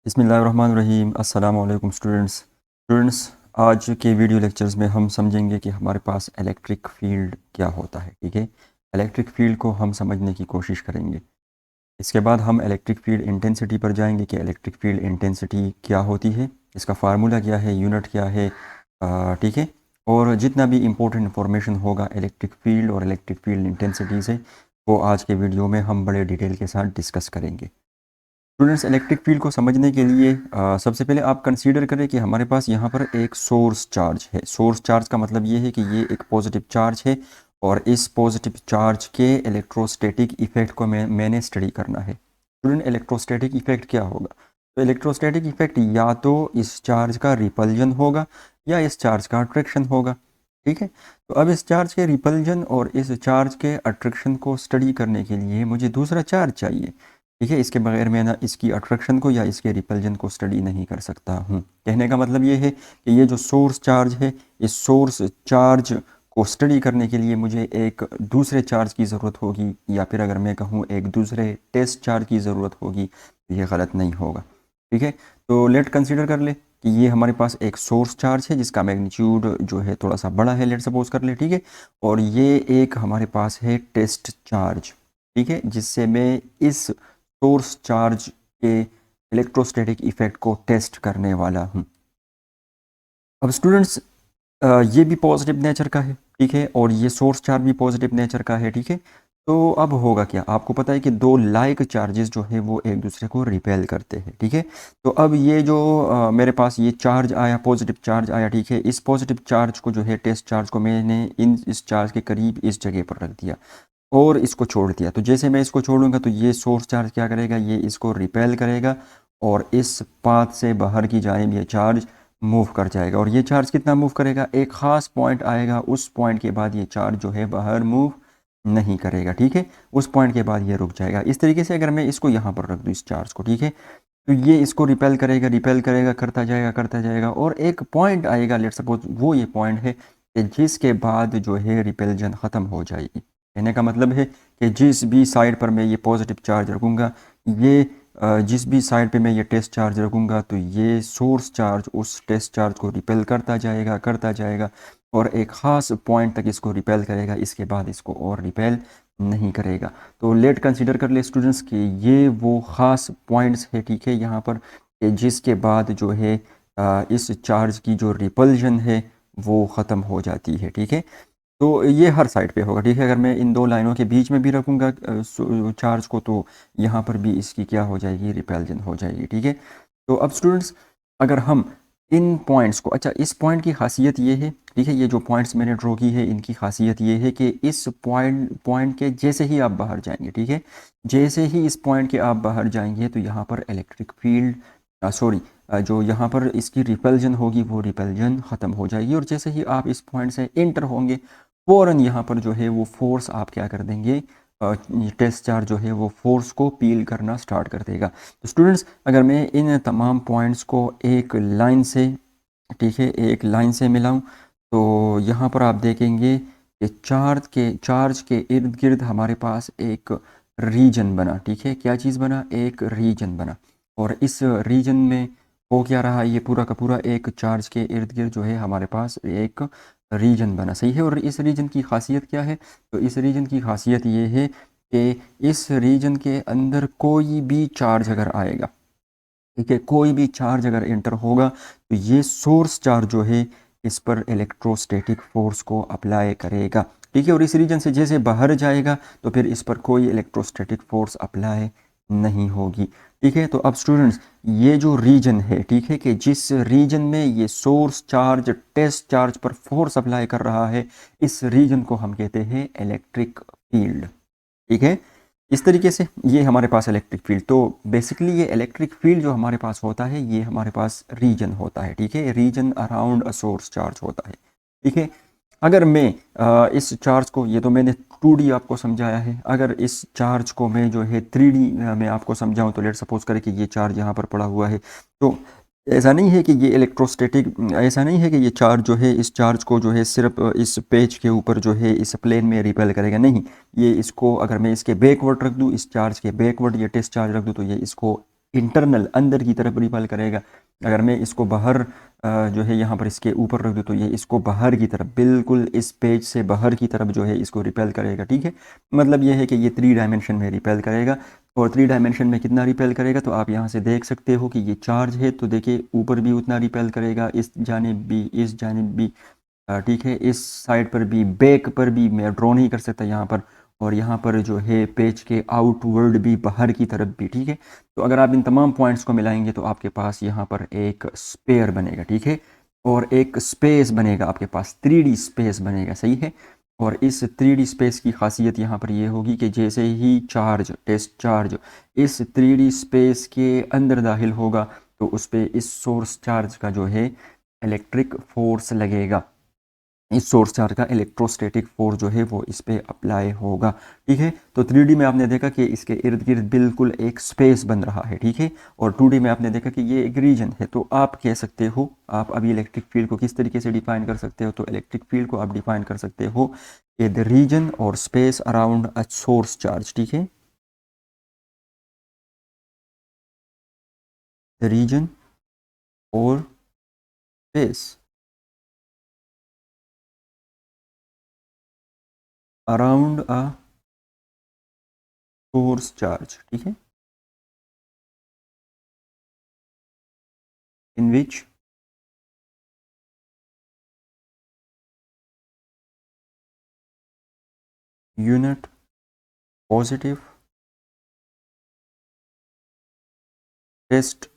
बिस्मिल्लाहिर्रहमानिर्रहीम। अस्सलामु अलैकुम स्टूडेंट्स। आज के वीडियो लेक्चर्स में हम समझेंगे कि हमारे पास इलेक्ट्रिक फील्ड क्या होता है। ठीक है, इलेक्ट्रिक फील्ड को हम समझने की कोशिश करेंगे। इसके बाद हम इलेक्ट्रिक फील्ड इंटेंसिटी पर जाएंगे कि इलेक्ट्रिक फील्ड इंटेंसिटी क्या होती है, इसका फार्मूला क्या है, यूनिट क्या है। ठीक है, और जितना भी इम्पोर्टेंट इंफॉर्मेशन होगा इलेक्ट्रिक फील्ड और इलेक्ट्रिक फील्ड इंटेंसिटी से, वो आज के वीडियो में हम बड़े डिटेल के साथ डिस्कस करेंगे। स्टूडेंट्स, इलेक्ट्रिक फील्ड को समझने के लिए सबसे पहले आप कंसीडर करें कि हमारे पास यहाँ पर एक सोर्स चार्ज है। सोर्स चार्ज का मतलब ये है कि ये एक पॉजिटिव चार्ज है और इस पॉजिटिव चार्ज के इलेक्ट्रोस्टैटिक इफेक्ट को मैंने स्टडी करना है। स्टूडेंट, इलेक्ट्रोस्टैटिक इफेक्ट क्या होगा? तो इलेक्ट्रोस्टैटिक इफेक्ट या तो इस चार्ज का रिपल्जन होगा या इस चार्ज का अट्रैक्शन होगा। ठीक है, तो अब इस चार्ज के रिपल्जन और इस चार्ज के अट्रैक्शन को स्टडी करने के लिए मुझे दूसरा चार्ज चाहिए। ठीक है, इसके बगैर मैं ना इसकी अट्रैक्शन को या इसके रिपल्जन को स्टडी नहीं कर सकता हूँ। कहने का मतलब ये है कि ये जो सोर्स चार्ज है, इस सोर्स चार्ज को स्टडी करने के लिए मुझे एक दूसरे चार्ज की ज़रूरत होगी, या फिर अगर मैं कहूँ एक दूसरे टेस्ट चार्ज की ज़रूरत होगी। ये गलत नहीं होगा। ठीक है, तो लेट कंसीडर कर ले कि ये हमारे पास एक सोर्स चार्ज है जिसका मैग्नीट्यूड जो है थोड़ा सा बड़ा है, लेट सपोज कर ले। ठीक है, और ये एक हमारे पास है टेस्ट चार्ज। ठीक है, जिससे मैं इस सोर्स चार्ज के इलेक्ट्रोस्टैटिक इफेक्ट को टेस्ट करने वाला हूँ। अब स्टूडेंट्स, ये भी पॉजिटिव नेचर का है। ठीक है, और ये सोर्स चार्ज भी पॉजिटिव नेचर का है। ठीक है, तो अब होगा क्या? आपको पता है कि दो लाइक चार्जेस जो है वो एक दूसरे को रिपेल करते हैं। ठीक है, तो अब ये जो मेरे पास ये चार्ज आया, पॉजिटिव चार्ज आया। ठीक है, इस पॉजिटिव चार्ज को जो है टेस्ट चार्ज को मैंने इस चार्ज के करीब इस जगह पर रख दिया और इसको छोड़ दिया। तो जैसे मैं इसको छोड़ूंगा तो ये सोर्स चार्ज क्या करेगा, ये इसको रिपेल करेगा और इस पाथ से बाहर की जानिब ये चार्ज मूव कर जाएगा। और ये चार्ज कितना मूव करेगा? एक ख़ास पॉइंट आएगा, उस पॉइंट के बाद ये चार्ज जो है बाहर मूव नहीं करेगा। ठीक है, उस पॉइंट के बाद ये रुक जाएगा। इस तरीके से अगर मैं इसको यहाँ पर रख दूँ इस चार्ज को, ठीक है, तो ये इसको रिपेल करेगा, रिपेल करेगा, करता जाएगा और एक पॉइंट आएगा, लेट सपोज वो ये पॉइंट है कि जिसके बाद जो है रिपेल्जन ख़त्म हो जाएगी। कहने का मतलब है कि जिस भी साइड पर मैं ये पॉजिटिव चार्ज रखूँगा, ये जिस भी साइड पे मैं ये टेस्ट चार्ज रखूँगा, तो ये सोर्स चार्ज उस टेस्ट चार्ज को रिपेल करता जाएगा और एक ख़ास पॉइंट तक इसको रिपेल करेगा, इसके बाद इसको और रिपेल नहीं करेगा। तो लेट कंसीडर कर ले स्टूडेंट्स कि ये वो ख़ास पॉइंट्स है। ठीक है, यहाँ पर जिसके बाद जो है इस चार्ज की जो रिपल्जन है वो ख़त्म हो जाती है। ठीक है, तो ये हर साइड पे होगा। ठीक है, अगर मैं इन दो लाइनों के बीच में भी रखूँगा चार्ज को, तो यहाँ पर भी इसकी क्या हो जाएगी, रिपेल्जन हो जाएगी। ठीक है, तो अब स्टूडेंट्स, अगर हम इन पॉइंट्स को, अच्छा इस पॉइंट की खासियत ये है, ठीक है, ये जो पॉइंट्स मैंने ड्रॉ की है इनकी खासियत ये है कि इस पॉइंट के जैसे ही आप बाहर जाएंगे, ठीक है, जैसे ही इस पॉइंट के आप बाहर जाएंगे तो यहाँ पर इलेक्ट्रिक फील्ड सॉरी जो यहाँ पर इसकी रिपल्जन होगी वो रिपल्जन ख़त्म हो जाएगी। और जैसे ही आप इस पॉइंट से इंटर होंगे, फ़ौरन यहाँ पर जो है वो फोर्स आप क्या कर देंगे, टेस्ट चार्ज जो है वो फोर्स को पील करना स्टार्ट कर देगा। तो स्टूडेंट्स, अगर मैं इन तमाम पॉइंट्स को एक लाइन से, ठीक है, एक लाइन से मिलाऊं, तो यहाँ पर आप देखेंगे कि चार्ज के इर्द गिर्द हमारे पास एक रीजन बना। ठीक है, क्या चीज़ बना? एक रीजन बना। और इस रीजन में हो क्या रहा, ये पूरा का पूरा एक चार्ज के इर्द गिर्द जो है हमारे पास एक रीजन बना। सही है, और इस रीजन की खासियत क्या है? तो इस रीजन की खासियत ये है कि इस रीजन के अंदर कोई भी चार्ज अगर आएगा, ठीक है, कोई भी चार्ज अगर एंटर होगा, तो ये सोर्स चार्ज जो है इस पर इलेक्ट्रोस्टैटिक फोर्स को अप्लाई करेगा। ठीक है, और इस रीजन से जैसे बाहर जाएगा तो फिर इस पर कोई इलेक्ट्रोस्टैटिक फोर्स अप्लाई नहीं होगी। ठीक है, तो अब स्टूडेंट्स, ये जो रीजन है, ठीक है, कि जिस रीजन में ये सोर्स चार्ज टेस्ट चार्ज पर फोर्स अप्लाई कर रहा है, इस रीजन को हम कहते हैं इलेक्ट्रिक फील्ड। ठीक है, इस तरीके से ये हमारे पास इलेक्ट्रिक फील्ड। तो बेसिकली ये इलेक्ट्रिक फील्ड जो हमारे पास होता है ये हमारे पास रीजन होता है। ठीक है, region around a source charge होता है। ठीक है, अगर मैं इस चार्ज को, ये तो मैंने 2D आपको समझाया है, अगर इस चार्ज को मैं जो है 3D में आपको समझाऊं, तो लेट सपोज करें कि ये चार्ज यहाँ पर पड़ा हुआ है। तो ऐसा नहीं है कि ये इलेक्ट्रोस्टैटिक, ऐसा नहीं है कि ये चार्ज जो है, इस चार्ज को जो है सिर्फ इस पेज के ऊपर जो है इस प्लेन में रिपेल करेगा। नहीं, ये इसको, अगर मैं इसके बैकवर्ड रख दूँ, इस चार्ज के बैकवर्ड ये टेस्ट चार्ज रख दूँ, तो ये इसको इंटरनल अंदर की तरफ रिपेल करेगा। अगर मैं इसको बाहर जो है यहाँ पर इसके ऊपर रख दूँ तो ये इसको बाहर की तरफ, बिल्कुल इस पेज से बाहर की तरफ जो है इसको रिपेल करेगा। ठीक है, मतलब ये है कि ये 3 डायमेंशन में रिपेल करेगा। और 3 डायमेंशन में कितना रिपेल करेगा, तो आप यहाँ से देख सकते हो कि ये चार्ज है, तो देखिए ऊपर भी उतना रिपेल करेगा, इस जानिब भी, इस जानिब भी, ठीक है, इस साइड पर भी, बैक पर भी मैं ड्रॉ नहीं कर सकता यहाँ पर, और यहाँ पर जो है पेज के आउटवर्ड भी, बाहर की तरफ भी। ठीक है, तो अगर आप इन तमाम पॉइंट्स को मिलाएंगे तो आपके पास यहाँ पर एक स्पेयर बनेगा। ठीक है, और एक स्पेस बनेगा, आपके पास 3D स्पेस बनेगा। सही है, और इस 3D स्पेस की खासियत यहाँ पर ये होगी कि जैसे ही चार्ज, टेस्ट चार्ज इस 3D स्पेस के अंदर दाखिल होगा तो उस पर इस सोर्स चार्ज का जो है इलेक्ट्रिक फोर्स लगेगा, इस सोर्स चार्ज का इलेक्ट्रोस्टैटिक फोर्स जो है वो इस पे अप्लाई होगा। ठीक है, तो 3D में आपने देखा कि इसके इर्द गिर्द बिल्कुल एक स्पेस बन रहा है। ठीक है, और 2D में आपने देखा कि ये एक रीजन है। तो आप कह सकते हो, आप अभी इलेक्ट्रिक फील्ड को किस तरीके से डिफाइन कर सकते हो, तो इलेक्ट्रिक फील्ड को आप डिफाइन कर सकते हो कि the region or space around a source charge. ठीक है, the region or space around a source charge. ठीक है, in which unit positive test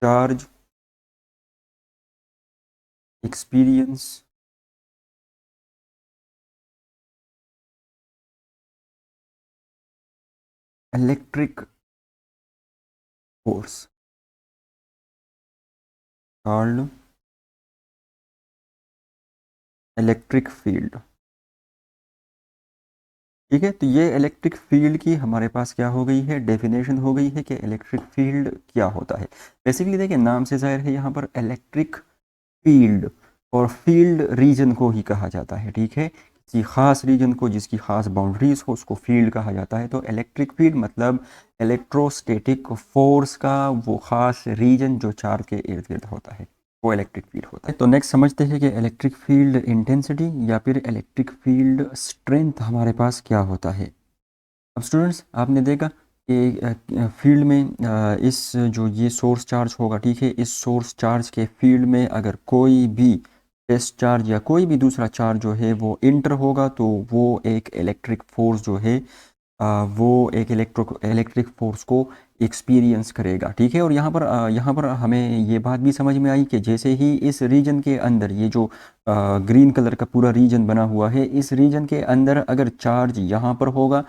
charge experience electric force called electric field. ठीक है, तो ये इलेक्ट्रिक फील्ड की हमारे पास क्या हो गई है, डेफिनेशन हो गई है कि इलेक्ट्रिक फील्ड क्या होता है। बेसिकली देखिए, नाम से जाहिर है यहाँ पर इलेक्ट्रिक फील्ड, और फील्ड रीजन को ही कहा जाता है। ठीक है, किसी खास रीजन को, जिसकी खास बाउंड्रीज हो, उसको फील्ड कहा जाता है। तो इलेक्ट्रिक फील्ड मतलब इलेक्ट्रोस्टैटिक फोर्स का वो खास रीजन जो चार्ज के इर्द गिर्द होता है, वो इलेक्ट्रिक फील्ड होता है। तो नेक्स्ट समझते हैं कि इलेक्ट्रिक फील्ड इंटेंसिटी या फिर इलेक्ट्रिक फील्ड स्ट्रेंथ हमारे पास क्या होता है। अब स्टूडेंट्स, आपने देखा कि फील्ड में इस जो ये सोर्स चार्ज होगा, ठीक है, इस सोर्स चार्ज के फील्ड में अगर कोई भी टेस्ट चार्ज या कोई भी दूसरा चार्ज जो है वो इंटर होगा तो वो एक इलेक्ट्रिक फोर्स जो है वो एक इलेक्ट्रिक फोर्स को एक्सपीरियंस करेगा। ठीक है, और यहाँ पर हमें ये बात भी समझ में आई कि जैसे ही इस रीजन के अंदर ये जो ग्रीन कलर का पूरा रीजन बना हुआ है, इस रीजन के अंदर अगर चार्ज यहाँ पर होगा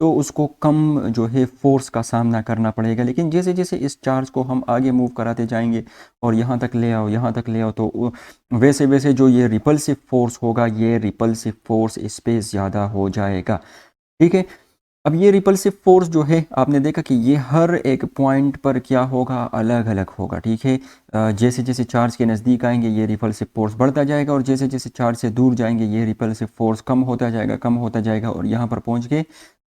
तो उसको कम जो है फोर्स का सामना करना पड़ेगा। लेकिन जैसे जैसे इस चार्ज को हम आगे मूव कराते जाएंगे और यहाँ तक ले आओ, यहाँ तक ले आओ, तो वैसे वैसे जो ये रिपल्सिव फोर्स होगा, ये रिपल्सिव फोर्स इस पे ज़्यादा हो जाएगा। ठीक है, अब ये रिपल्सिव फोर्स जो है आपने देखा कि ये हर एक पॉइंट पर क्या होगा, अलग अलग होगा। ठीक है, जैसे जैसे चार्ज के नज़दीक आएंगे ये रिपल्सिव फोर्स बढ़ता जाएगा, और जैसे जैसे चार्ज से दूर जाएंगे ये रिपल्सिव फोर्स कम होता जाएगा, कम होता जाएगा, और यहाँ पर पहुँच के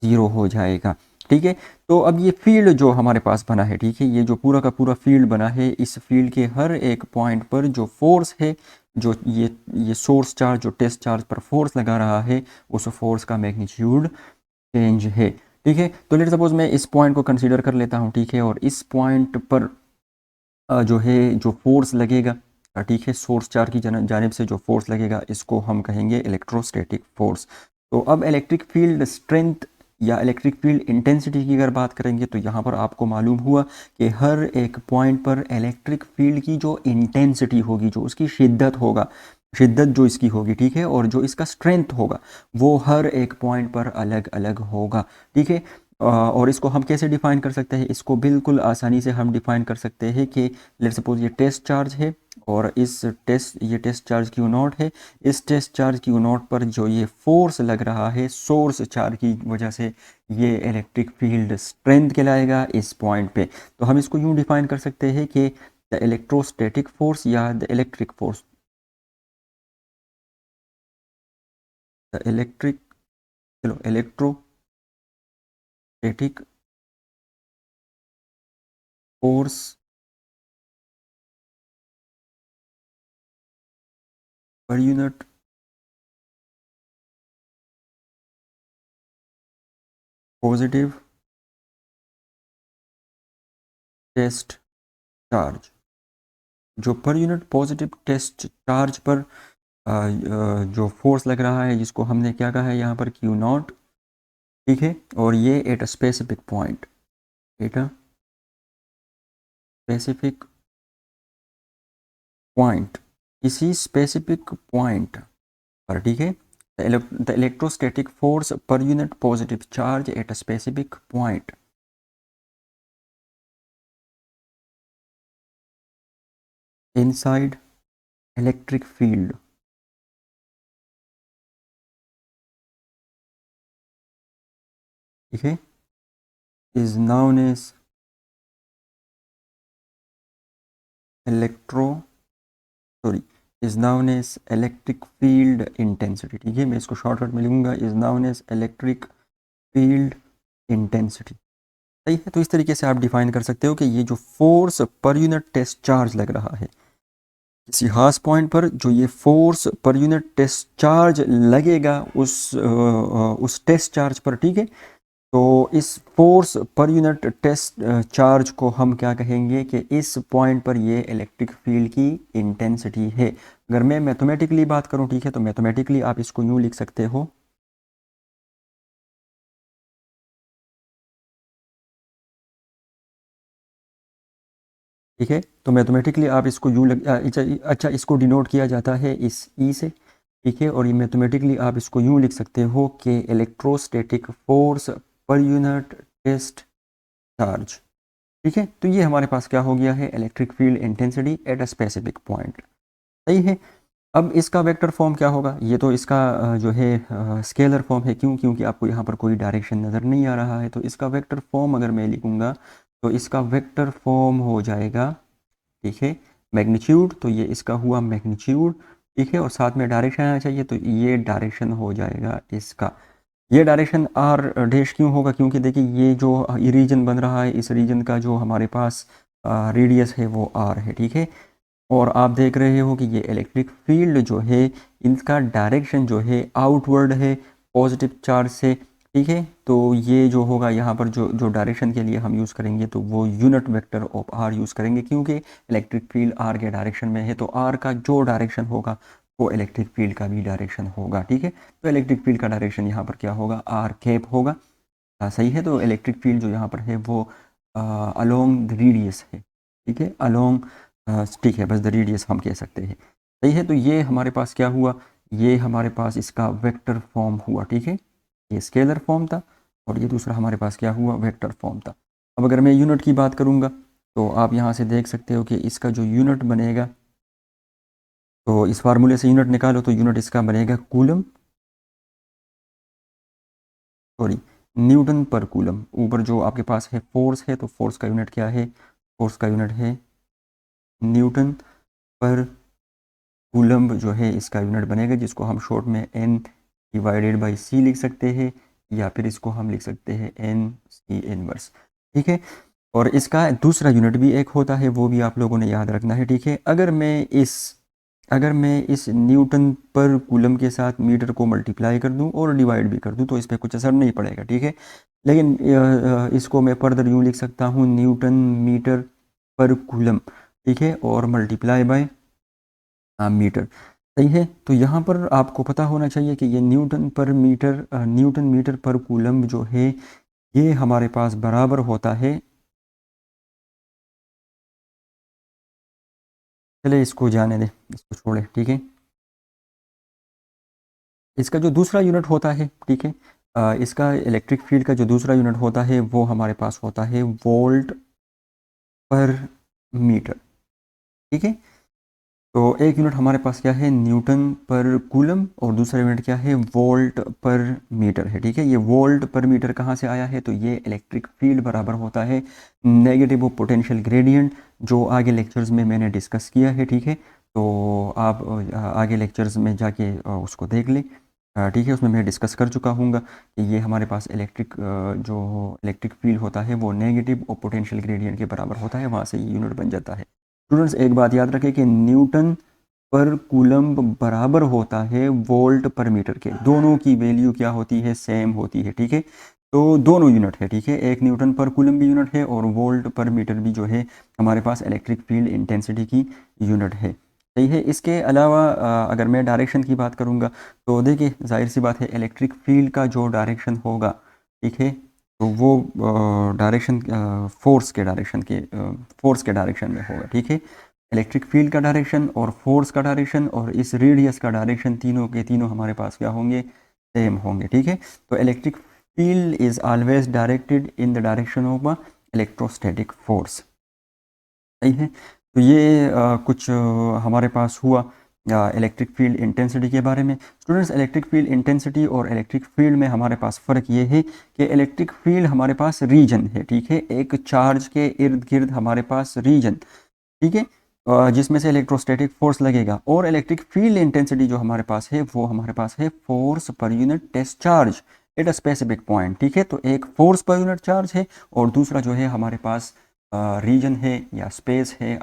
ज़ीरो हो जाएगा। ठीक है, तो अब ये फील्ड जो हमारे पास बना है, ठीक है, ये जो पूरा का पूरा फील्ड बना है, इस फील्ड के हर एक पॉइंट पर जो फोर्स है, जो ये सोर्स चार्ज जो टेस्ट चार्ज पर फोर्स लगा रहा है, उस फोर्स का मैग्नीट्यूड चेंज है। ठीक है, तो लेट सपोज मैं इस पॉइंट को कंसीडर कर लेता हूँ। ठीक है, और इस पॉइंट पर जो है जो फोर्स लगेगा, ठीक है, सोर्स चार्ज की जानिब से जो फोर्स लगेगा इसको हम कहेंगे इलेक्ट्रोस्टैटिक फोर्स। तो अब इलेक्ट्रिक फील्ड स्ट्रेंथ या इलेक्ट्रिक फील्ड इंटेंसिटी की अगर बात करेंगे तो यहाँ पर आपको मालूम हुआ कि हर एक पॉइंट पर इलेक्ट्रिक फील्ड की जो इंटेंसिटी होगी, जो उसकी शिद्दत होगा, शिद्दत जो इसकी होगी, ठीक है, और जो इसका स्ट्रेंथ होगा वो हर एक पॉइंट पर अलग अलग होगा। ठीक है, और इसको हम कैसे डिफाइन कर सकते हैं, इसको बिल्कुल आसानी से हम डिफाइन कर सकते हैं कि लेट्स सपोज ये टेस्ट चार्ज है, और ये टेस्ट चार्ज क्यू नॉट है। इस टेस्ट चार्ज क्यू नॉट पर जो ये फोर्स लग रहा है सोर्स चार्ज की वजह से, ये इलेक्ट्रिक फील्ड स्ट्रेंथ कहलाएगा इस पॉइंट पे। तो हम इसको यूँ डिफाइन कर सकते हैं कि द इलेक्ट्रोस्टैटिक फोर्स या the electric force, the electric, चलो electrostatic force per unit positive test charge. जो per unit positive test charge पर जो फोर्स लग रहा है जिसको हमने क्या कहा है यहाँ पर क्यू नॉट, ठीक है, और ये at a specific point, at a specific point, इसी स्पेसिफिक पॉइंट पर, ठीक है। The electrostatic force per unit positive charge at a specific point inside electric field, ठीक है, is known as electro sorry is known as electric field intensity, ठीक है, मैं इसको शॉर्टकट में लिखूंगा, is known as electric field intensity, सही है। तो इस तरीके से आप डिफाइन कर सकते हो कि ये जो force per unit test charge लग रहा है किसी खास पॉइंट पर, जो ये force per unit test charge लगेगा उस टेस्ट चार्ज पर, ठीक है। तो इस force per unit test charge को हम क्या कहेंगे कि इस पॉइंट पर ये इलेक्ट्रिक फील्ड की इंटेंसिटी है। अगर मैं मैथमेटिकली बात करूं, ठीक है, तो मैथमेटिकली आप इसको यूँ लिख सकते हो, ठीक है, तो मैथमेटिकली आप इसको यूँ अच्छा इसको डिनोट किया जाता है इस ई से, ठीक है, और ये मैथमेटिकली आप इसको यूँ लिख सकते हो कि electrostatic force per unit test charge, ठीक है। तो ये हमारे पास क्या हो गया है, electric field intensity at a specific point, सही है। अब इसका वेक्टर फॉर्म क्या होगा, ये तो इसका जो है स्केलर फॉर्म है, क्यों, क्योंकि आपको यहाँ पर कोई डायरेक्शन नज़र नहीं आ रहा है। तो इसका वेक्टर फॉर्म अगर मैं लिखूँगा तो इसका वेक्टर फॉर्म हो जाएगा, ठीक है, मैग्नीट्यूड, तो ये इसका हुआ मैग्नीट्यूड, ठीक है, और साथ में डायरेक्शन आना चाहिए, तो ये डायरेक्शन हो जाएगा इसका। ये डायरेक्शन आर डैश क्यों होगा, क्योंकि देखिए ये जो रीजन बन रहा है, इस रीजन का जो हमारे पास रेडियस है वो आर है, ठीक है, और आप देख रहे हो कि ये इलेक्ट्रिक फील्ड जो है इनका डायरेक्शन जो है आउटवर्ड है पॉजिटिव चार्ज से, ठीक है। तो ये जो होगा यहाँ पर जो जो डायरेक्शन के लिए हम यूज़ करेंगे तो वो unit vector of R use करेंगे, क्योंकि इलेक्ट्रिक फील्ड आर के डायरेक्शन में है, तो आर का जो डायरेक्शन होगा वो इलेक्ट्रिक फील्ड का भी डायरेक्शन होगा, ठीक है। तो इलेक्ट्रिक फील्ड का डायरेक्शन यहाँ पर क्या होगा, आर कैप होगा, सही है। तो इलेक्ट्रिक फील्ड जो यहाँ पर है वो अलोंग द रेडियस है, ठीक है, अलोंग, ठीक है, बस द रेडियस हम कह सकते हैं, सही है। तो ये हमारे पास क्या हुआ, ये हमारे पास इसका वेक्टर फॉर्म हुआ, ठीक है, ये स्केलर फॉर्म था और ये दूसरा हमारे पास क्या हुआ, वेक्टर फॉर्म था। अब अगर मैं यूनिट की बात करूँगा तो आप यहाँ से देख सकते हो कि इसका जो यूनिट बनेगा, तो इस फार्मूले से यूनिट निकालो तो यूनिट इसका बनेगा कूलम, सॉरी न्यूटन पर कूलम। ऊपर जो आपके पास है फोर्स है, तो फोर्स का यूनिट क्या है, फोर्स का यूनिट है न्यूटन पर कूलम्ब, जो है इसका यूनिट बनेगा, जिसको हम शॉर्ट में n डिवाइडेड बाई सी लिख सकते हैं, या फिर इसको हम लिख सकते हैं n सी इनवर्स, ठीक है। और इसका दूसरा यूनिट भी एक होता है, वो भी आप लोगों ने याद रखना है, ठीक है। अगर मैं इस न्यूटन पर कूलम के साथ मीटर को मल्टीप्लाई कर दूं और डिवाइड भी कर दूं तो इस पर कुछ असर नहीं पड़ेगा, ठीक है। लेकिन इसको मैं फर्दर यूँ लिख सकता हूँ, न्यूटन मीटर पर कूलम, ठीक है, और मल्टीप्लाई बाय मीटर, सही है। तो यहाँ पर आपको पता होना चाहिए कि ये न्यूटन मीटर पर कूलम जो है ये हमारे पास बराबर होता है, चले इसको जाने दें, इसको छोड़े, ठीक है। इसका जो दूसरा यूनिट होता है, ठीक है, इसका इलेक्ट्रिक फील्ड का जो दूसरा यूनिट होता है वो हमारे पास होता है वोल्ट पर मीटर, ठीक है। तो एक यूनिट हमारे पास क्या है, न्यूटन पर कूलम, और दूसरा यूनिट क्या है, वोल्ट पर मीटर है, ठीक है। ये वोल्ट पर मीटर कहाँ से आया है, तो ये इलेक्ट्रिक फील्ड बराबर होता है नेगेटिव पोटेंशियल ग्रेडियंट, जो आगे लेक्चर्स में मैंने डिस्कस किया है, ठीक है। तो आप आगे लेक्चर्स में जाके उसको देख लें। ठीक है, उसमें मैं डिस्कस कर चुका हूँगा कि ये हमारे पास जो इलेक्ट्रिक फील्ड होता है वो नेगेटिव और पोटेंशियल ग्रेडियंट के बराबर होता है, वहाँ से ये यूनिट बन जाता है। स्टूडेंट्स एक बात याद रखें कि न्यूटन पर कूलम्ब बराबर होता है वोल्ट पर मीटर के, दोनों की वैल्यू क्या होती है, सेम होती है। ठीक है, तो दोनों यूनिट है। ठीक है, एक न्यूटन पर कूलम्ब भी यूनिट है और वोल्ट पर मीटर भी जो है हमारे पास इलेक्ट्रिक फील्ड इंटेंसिटी की यूनिट है। सही है। इसके अलावा अगर मैं डायरेक्शन की बात करूँगा तो देखिए जाहिर सी बात है इलेक्ट्रिक फील्ड का जो डायरेक्शन होगा, ठीक है, तो वो डायरेक्शन फोर्स के डायरेक्शन में होगा। ठीक है, इलेक्ट्रिक फील्ड का डायरेक्शन और फोर्स का डायरेक्शन और इस रेडियस का डायरेक्शन तीनों के तीनों हमारे पास क्या होंगे, सेम होंगे। ठीक है, तो electric field is always directed in the direction of a electrostatic force. सही है। तो ये कुछ हमारे पास हुआ इलेक्ट्रिक फील्ड इंटेंसिटी के बारे में। स्टूडेंट्स इलेक्ट्रिक फील्ड इंटेंसिटी और इलेक्ट्रिक फील्ड में हमारे पास फ़र्क ये है कि इलेक्ट्रिक फील्ड हमारे पास रीजन है। ठीक है, एक चार्ज के इर्द गिर्द हमारे पास रीजन, ठीक है, जिसमें से इलेक्ट्रोस्टैटिक फोर्स लगेगा। और इलेक्ट्रिक फील्ड इंटेंसिटी जो हमारे पास है वो हमारे पास है force per unit test charge at a specific point. ठीक है, तो एक फोर्स पर यूनिट चार्ज है और दूसरा जो है हमारे पास रीजन है या स्पेस है।